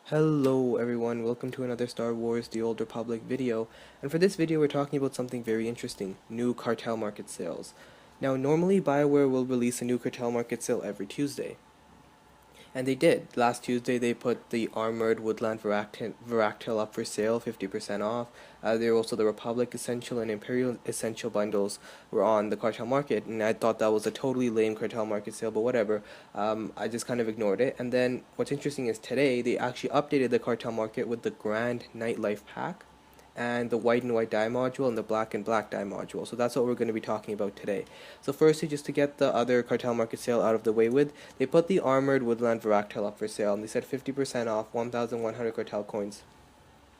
Hello everyone, welcome to another Star Wars The Old Republic video, and for this video we're talking about something very interesting, new Cartel Market sales. Now normally BioWare will release a new Cartel Market sale every Tuesday, and they did. Last Tuesday they put the Armored Woodland Varactyl up for sale, 50% off. There were also the Republic Essential and Imperial Essential bundles were on the Cartel Market, and I thought that was a totally lame Cartel Market sale, but whatever. I just kind of ignored it. And then what's interesting is today they actually updated the Cartel Market with the Grand Nightlife Pack, and the white and white dye module and the black and black dye module. So that's what we're going to be talking about today. So firstly, just to get the other Cartel Market sale out of the way with, they put the Armored Woodland Varactyl up for sale, and they said 50% off, 1,100 Cartel coins.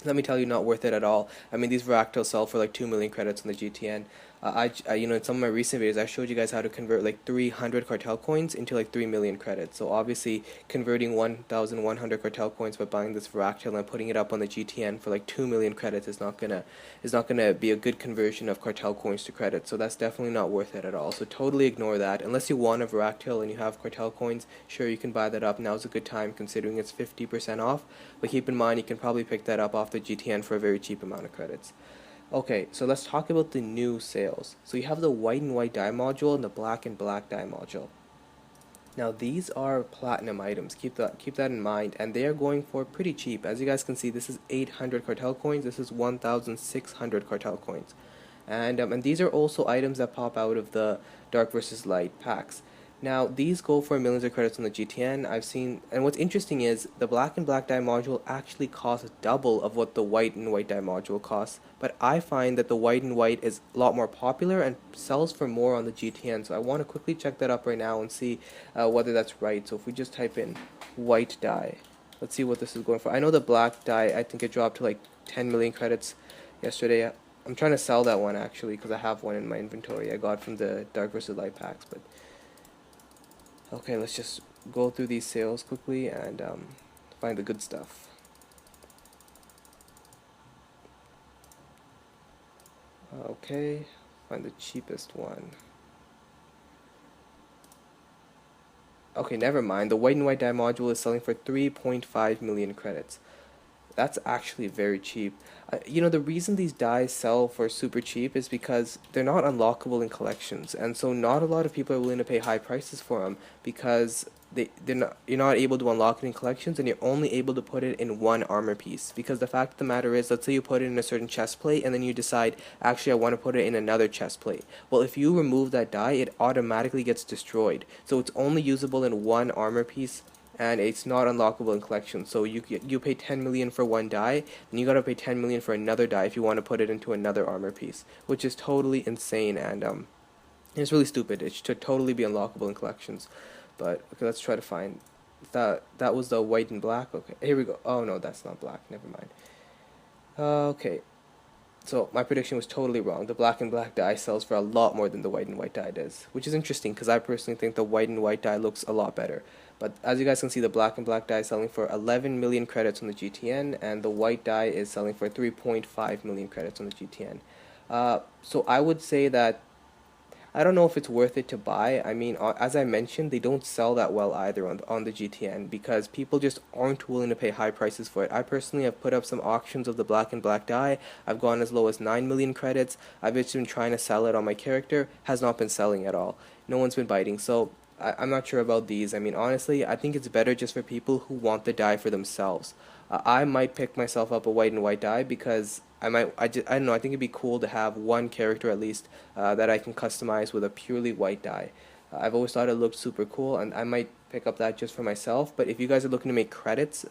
Let me tell you, not worth it at all. I mean, these Varactyls sell for like 2 million credits on the GTN. In some of my recent videos, I showed you guys how to convert like 300 Cartel coins into like 3 million credits. So obviously, converting 1,100 Cartel coins by buying this Varactyl and putting it up on the GTN for like 2 million credits is not gonna be a good conversion of Cartel coins to credits. So that's definitely not worth it at all. So totally ignore that. Unless you want a Varactyl and you have Cartel coins, sure, you can buy that up. Now's a good time considering it's 50% off. But keep in mind, you can probably pick that up off the GTN for a very cheap amount of credits. Okay, so let's talk about the new sales. So you have the white and white dye module and the black and black dye module. Now these are platinum items, keep that in mind, and they are going for pretty cheap. As you guys can see, this is 800 Cartel coins, this is 1,600 Cartel coins. And these are also items that pop out of the Dark versus Light packs. Now, these go for millions of credits on the GTN. I've seen, and what's interesting is the black and black dye module actually costs double of what the white and white dye module costs. But I find that the white and white is a lot more popular and sells for more on the GTN. So I want to quickly check that up right now and see whether that's right. So if we just type in white dye, let's see what this is going for. I know the black dye, I think it dropped to like 10 million credits yesterday. I'm trying to sell that one actually because I have one in my inventory. I got from the Dark vs. Light packs, but okay, let's just go through these sales quickly and find the good stuff. Okay, find the cheapest one. Okay, never mind. The white and white dye module is selling for 3.5 million credits. That's actually very cheap. The reason these dyes sell for super cheap is because they're not unlockable in collections, and so not a lot of people are willing to pay high prices for them because you're not able to unlock it in collections, and you're only able to put it in one armor piece. Because the fact of the matter is, let's say you put it in a certain chest plate, and then you decide, actually I want to put it in another chest plate. Well, if you remove that dye, it automatically gets destroyed. So it's only usable in one armor piece, and it's not unlockable in collections. So you pay 10 million for one dye, and you gotta pay 10 million for another dye if you want to put it into another armor piece, which is totally insane, and it's really stupid. It should totally be unlockable in collections. But okay, let's try to find that. That was the white and black. Okay, here we go. Oh no, that's not black. Never mind. Okay, so my prediction was totally wrong. The black and black dye sells for a lot more than the white and white dye does, which is interesting because I personally think the white and white dye looks a lot better. But as you guys can see, the black and black dye is selling for 11 million credits on the GTN, and the white dye is selling for 3.5 million credits on the GTN. So I would say that I don't know if it's worth it to buy. I mean, as I mentioned, they don't sell that well either on the GTN because people just aren't willing to pay high prices for it. I personally have put up some auctions of the black and black dye. I've gone as low as 9 million credits. I've just been trying to sell it on my character. Has not been selling at all. No one's been biting. So I'm not sure about these. I mean, honestly, I think it's better just for people who want the dye for themselves. I might pick myself up a white and white dye because I don't know, I think it'd be cool to have one character at least that I can customize with a purely white dye. I've always thought it looked super cool, and I might pick up that just for myself. But if you guys are looking to make credits,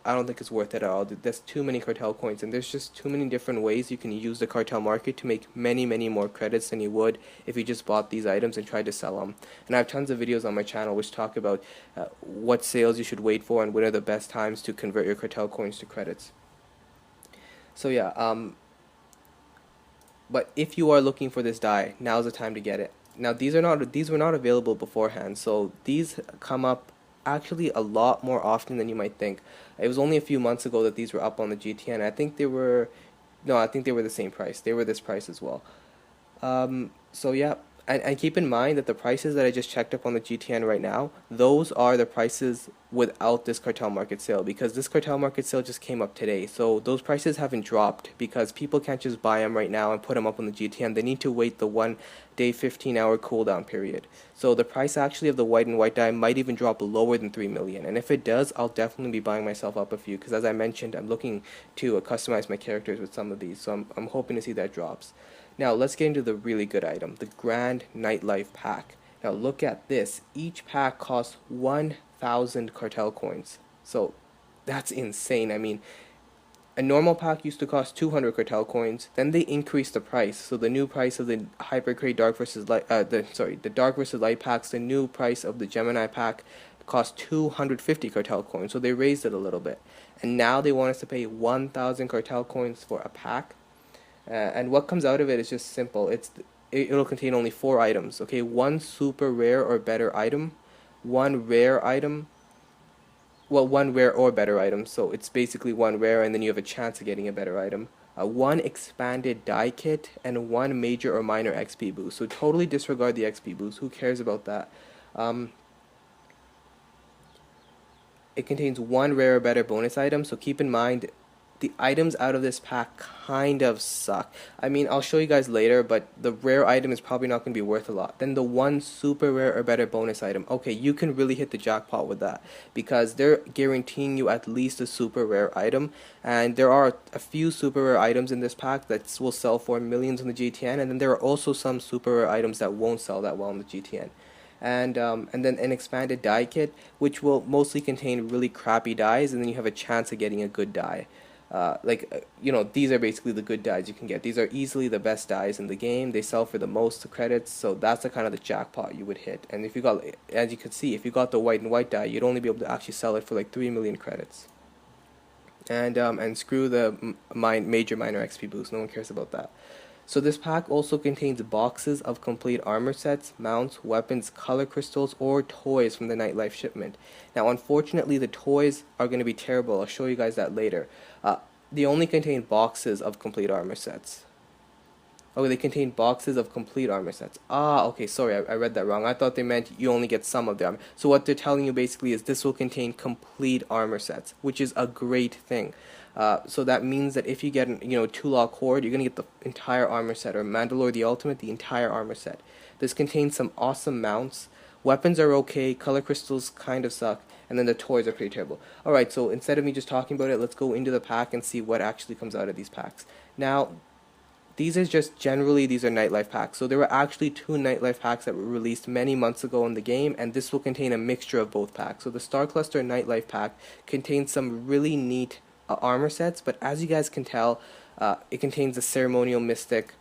I don't think it's worth it at all. There's too many Cartel coins, and there's just too many different ways you can use the Cartel market to make many more credits than you would if you just bought these items and tried to sell them. And I have tons of videos on my channel which talk about what sales you should wait for and when are the best times to convert your Cartel coins to credits. So yeah, but if you are looking for this dye, now's the time to get it. Now these were not available beforehand, so these come up actually a lot more often than you might think. It was only a few months ago that these were up on the GTN. I think they were, no, I think they were the same price. They were this price as well. So yeah, And keep in mind that the prices that I just checked up on the GTN right now, those are the prices without this cartel market sale, because this cartel market sale just came up today. So those prices haven't dropped because people can't just buy them right now and put them up on the GTN. They need to wait the 1 day 15-hour cooldown period. So the price actually of the white and white dye might even drop lower than 3 million. And if it does, I'll definitely be buying myself up a few, because as I mentioned, I'm looking to customize my characters with some of these. So I'm hoping to see that drops. Now let's get into the really good item, the Grand Nightlife Pack. Now look at this. Each pack costs 1,000 cartel coins. So that's insane. I mean, a normal pack used to cost 200 cartel coins. Then they increased the price. So the new price of the Hypercrate Dark versus Light, the Dark versus Light packs, the new price of the Gemini pack cost 250 cartel coins. So they raised it a little bit. And now they want us to pay 1,000 cartel coins for a pack. And what comes out of it is just simple. It'll contain only 4 items. Okay, 1 super rare or better item, 1 rare item. Well, 1 rare or better item. So it's basically 1 rare, and then you have a chance of getting a better item. 1 expanded die kit, and 1 major or minor XP boost. So totally disregard the XP boost. Who cares about that? It contains 1 rare or better bonus item. So keep in mind, the items out of this pack kind of suck. I mean, I'll show you guys later, but the rare item is probably not going to be worth a lot. Then the 1 super rare or better bonus item. Okay, you can really hit the jackpot with that, because they're guaranteeing you at least a super rare item. And there are a few super rare items in this pack that will sell for millions on the GTN. And then there are also some super rare items that won't sell that well on the GTN. And then an expanded die kit, which will mostly contain really crappy dies, and then you have a chance of getting a good die. These are basically the good dies you can get. These are easily the best dies in the game. They sell for the most credits, so that's the kind of the jackpot you would hit. And if you got, as you can see, if you got the white and white die, you'd only be able to actually sell it for like 3 million credits. And screw the major minor XP boost. No one cares about that. So this pack also contains boxes of complete armor sets, mounts, weapons, color crystals, or toys from the Nightlife shipment. Now, unfortunately, the toys are going to be terrible. I'll show you guys that later. They only contain boxes of complete armor sets. Oh, they contain boxes of complete armor sets. Okay, sorry, I read that wrong. I thought they meant you only get some of the armor. So what they're telling you basically is this will contain complete armor sets, which is a great thing. So that means that if you get 2-lock horde, you're going to get the entire armor set, or Mandalore the Ultimate, the entire armor set. This contains some awesome mounts. Weapons are okay, color crystals kind of suck, and then the toys are pretty terrible. Alright, so instead of me just talking about it, let's go into the pack and see what actually comes out of these packs. Now, these are Nightlife packs. So there were actually 2 Nightlife packs that were released many months ago in the game, and this will contain a mixture of both packs. So the Star Cluster Nightlife pack contains some really neat armor sets, but as you guys can tell, it contains the Ceremonial Mystic,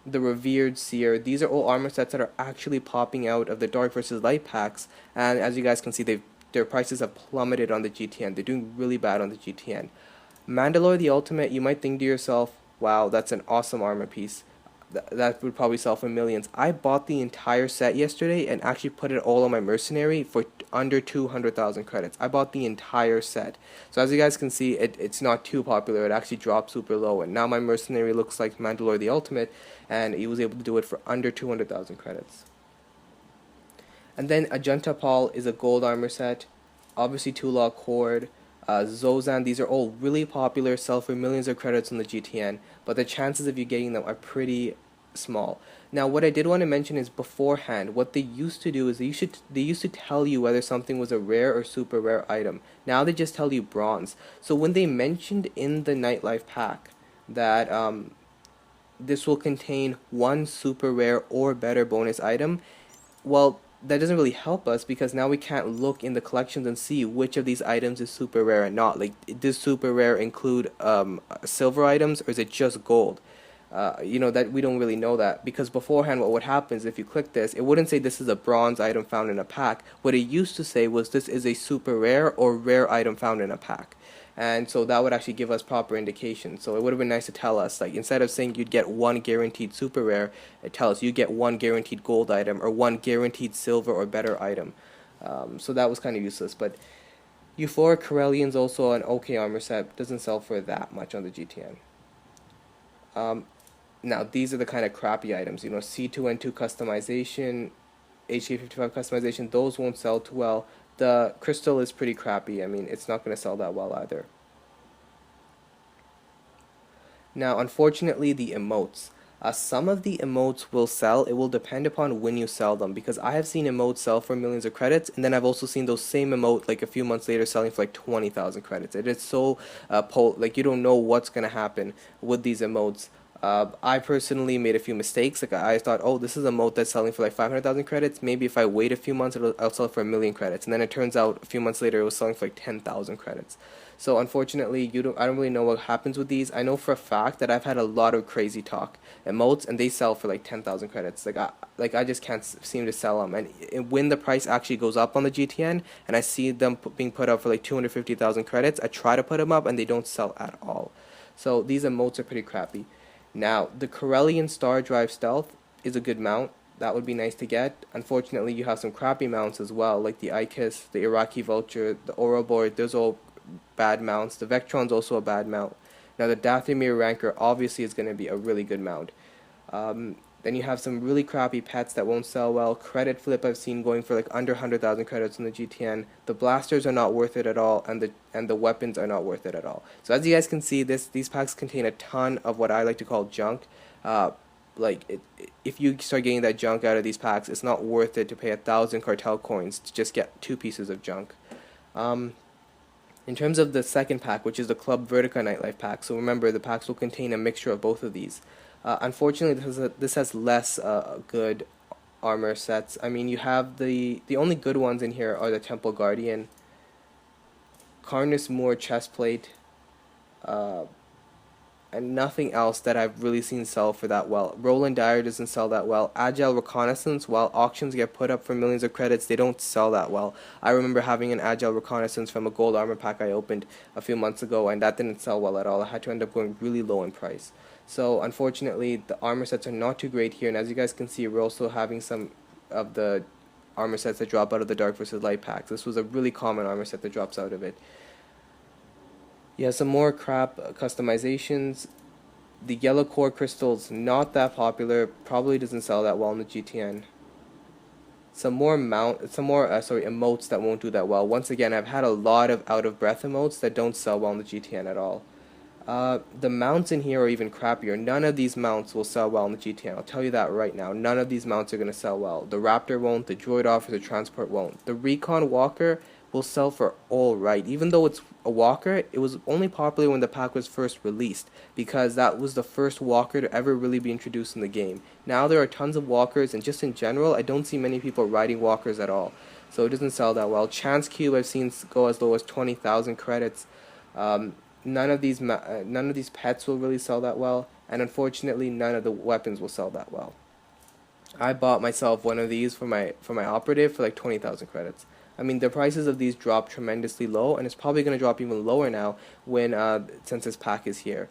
the Revered Seer. These are all armor sets that are actually popping out of the Dark versus Light packs, and as you guys can see, their prices have plummeted on the GTN. They're doing really bad on the GTN. Mandalore the Ultimate, you might think to yourself, wow, that's an awesome armor piece. That would probably sell for millions. I bought the entire set yesterday and actually put it all on my mercenary for under 200,000 credits. I bought the entire set. So as you guys can see, it's not too popular. It actually dropped super low, and now my mercenary looks like Mandalore the Ultimate, and he was able to do it for under 200,000 credits. And then Ajunta Paul is a gold armor set. Obviously 2-lock horde. Zozan, these are all really popular, sell for millions of credits on the GTN, but the chances of you getting them are pretty small. Now, what I did want to mention is beforehand, what they used to do is they used to tell you whether something was a rare or super rare item. Now they just tell you bronze. So when they mentioned in the Nightlife pack that this will contain 1 super rare or better bonus item, well, that doesn't really help us, because now we can't look in the collections and see which of these items is super rare and not. Like, does super rare include silver items, or is it just gold? That we don't really know that, because beforehand what would happen is if you click this, it wouldn't say this is a bronze item found in a pack. What it used to say was this is a super rare or rare item found in a pack. And so that would actually give us proper indication. So it would have been nice to tell us, like, instead of saying you'd get 1 guaranteed super rare, it tells you get 1 guaranteed gold item or 1 guaranteed silver or better item. So that was kind of useless. But Euphoric Corellian's also an okay armor set, doesn't sell for that much on the GTN. Now these are the kind of crappy items, you know, C2N2 customization, HK55 customization, those won't sell too well. The crystal is pretty crappy. I mean, it's not going to sell that well either. Now, unfortunately, the emotes. Some of the emotes will sell. It will depend upon when you sell them, because I have seen emotes sell for millions of credits, and then I've also seen those same emote like a few months later selling for like 20,000 credits. It is so like you don't know what's gonna happen with these emotes. I personally made a few mistakes. Like I thought, oh, this is a emote that's selling for like 500,000 credits. Maybe if I wait a few months, I'll sell for 1,000,000 credits. And then it turns out a few months later, it was selling for like 10,000 credits. So unfortunately, I don't really know what happens with these. I know for a fact that I've had a lot of crazy talk emotes, and they sell for like 10,000 credits. Like I just can't seem to sell them. And when the price actually goes up on the GTN, and I see them being put up for like 250,000 credits, I try to put them up, and they don't sell at all. So these emotes are pretty crappy. Now, the Corellian Star Drive Stealth is a good mount. That would be nice to get. Unfortunately, you have some crappy mounts as well, like the Ikis, the Iraqi Vulture, the Ouroboros. Those are all bad mounts. The Vectron's also a bad mount. Now, the Dathomir Ranker obviously is going to be a really good mount. Then you have some really crappy pets that won't sell well. Credit Flip I've seen going for like under 100,000 credits on the GTN. The blasters are not worth it at all, and the weapons are not worth it at all. So as you guys can see, these packs contain a ton of what I like to call junk. If you start getting that junk out of these packs, it's not worth it to pay 1,000 cartel coins to just get 2 pieces of junk. In terms of the second pack, which is the Club Vertica Nightlife Pack, so remember the packs will contain a mixture of both of these. Unfortunately, this has less good armor sets. I mean, you have the only good ones in here are the Temple Guardian, Carnus Moor Chestplate, and nothing else that I've really seen sell for that well. Roland Dyer doesn't sell that well. Agile Reconnaissance, while auctions get put up for millions of credits, they don't sell that well. I remember having an Agile Reconnaissance from a gold armor pack I opened a few months ago, and that didn't sell well at all. I had to end up going really low in price. So unfortunately, the armor sets are not too great here, and as you guys can see, we're also having some of the armor sets that drop out of the Dark versus Light packs. This was a really common armor set that drops out of it. You have some more crap customizations. The yellow core crystal's not that popular, probably doesn't sell that well in the GTN. Some more emotes that won't do that well. Once again, I've had a lot of out of breath emotes that don't sell well in the GTN at all. The mounts in here are even crappier. None of these mounts will sell well in the GTN. I'll tell you that right now. None of these mounts are going to sell well. The Raptor won't, the Droid Officer Transport won't. The Recon Walker will sell for alright. Even though it's a walker, it was only popular when the pack was first released, because that was the first walker to ever really be introduced in the game. Now there are tons of walkers, and just in general, I don't see many people riding walkers at all. So it doesn't sell that well. Chance Cube I've seen go as low as 20,000 credits. None of these pets will really sell that well, and unfortunately none of the weapons will sell that well. I bought myself one of these for my operative for like 20,000 credits. I mean, the prices of these dropped tremendously low, and it's probably going to drop even lower now when since this pack is here.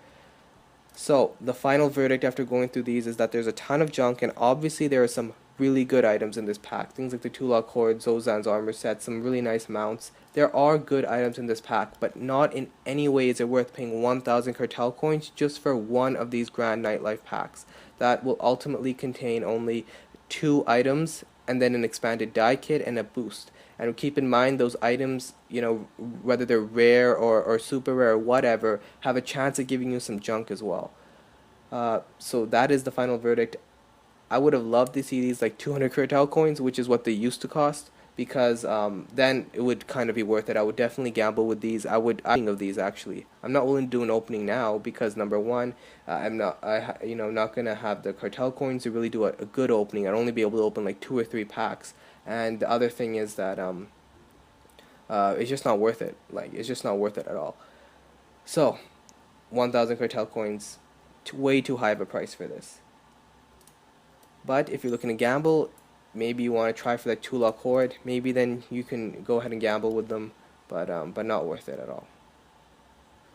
So the final verdict after going through these is that there's a ton of junk, and obviously there are some really good items in this pack. Things like the Tulak Cord, Zozan's armor set, some really nice mounts. There are good items in this pack, but not in any way is it worth paying 1,000 cartel coins just for one of these Grand Nightlife packs. That will ultimately contain only 2 items, and then an expanded die kit and a boost. And keep in mind, those items, you know, whether they're rare or super rare or whatever, have a chance of giving you some junk as well. So that is the final verdict. I would have loved to see these like 200 cartel coins, which is what they used to cost, because then it would kind of be worth it. I would definitely gamble with these. I'm of these actually. I'm not willing to do an opening now because number one, I'm not gonna have the cartel coins to really do a good opening. I'd only be able to open like 2 or 3 packs. And the other thing is that it's just not worth it. Like, it's just not worth it at all. So 1,000 cartel coins, way too high of a price for this. But if you're looking to gamble, maybe you want to try for that Tulak Horde, maybe then you can go ahead and gamble with them, but not worth it at all.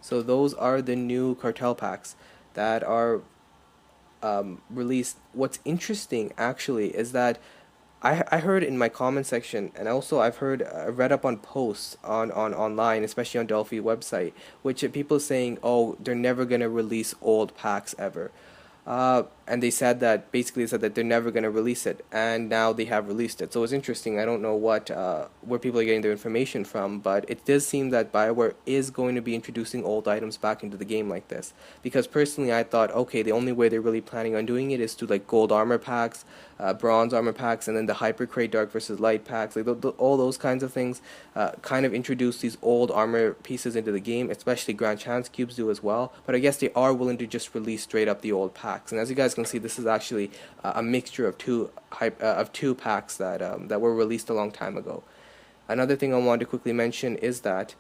So those are the new cartel packs that are released. What's interesting actually is that I heard in my comment section, and also I've read up on posts on online, especially on Delphi website, which people saying, oh, they're never gonna release old packs ever. and they said that basically said that they're never going to release it, and now they have released it. So it's interesting. I don't know what where people are getting their information from, but it does seem that BioWare is going to be introducing old items back into the game like this. Because personally, I thought, okay, the only way they're really planning on doing it is to like gold armor packs, bronze armor packs, and then the Hypercrate dark versus light packs, like all those kinds of things, kind of introduce these old armor pieces into the game, especially Grand Chance cubes do as well. But I guess they are willing to just release straight up the old packs. And as you guys can see, this is actually a mixture of two packs that that were released a long time ago. Another thing I wanted to quickly mention is that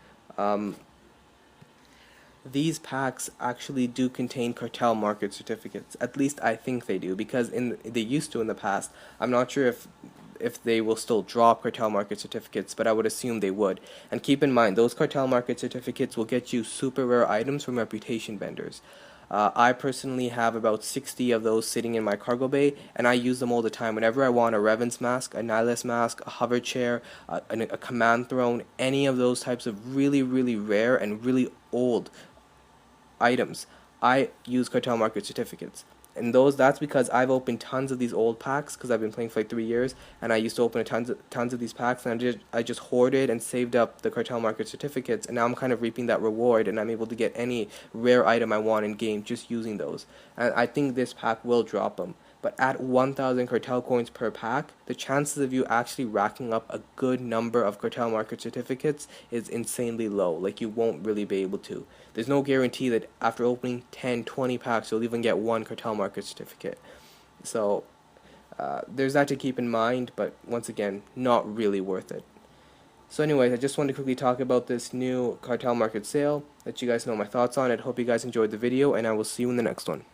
these packs actually do contain cartel market certificates. At least I think they do, because they used to in the past. I'm not sure if they will still drop cartel market certificates, but I would assume they would. And keep in mind, those cartel market certificates will get you super rare items from reputation vendors. I personally have about 60 of those sitting in my cargo bay, and I use them all the time. Whenever I want a Revan's mask, a Nihilist mask, a hover chair, a command throne, any of those types of really, really rare and really old items, I use cartel market certificates. And that's because I've opened tons of these old packs, because I've been playing for like 3 years, and I used to open tons of these packs, and I just hoarded and saved up the cartel market certificates, and now I'm kind of reaping that reward, and I'm able to get any rare item I want in game just using those. And I think this pack will drop them. But at 1,000 cartel coins per pack, the chances of you actually racking up a good number of cartel market certificates is insanely low. Like, you won't really be able to. There's no guarantee that after opening 10, 20 packs, you'll even get one cartel market certificate. So, there's that to keep in mind, but once again, not really worth it. So anyways, I just wanted to quickly talk about this new cartel market sale, let you guys know my thoughts on it. Hope you guys enjoyed the video, and I will see you in the next one.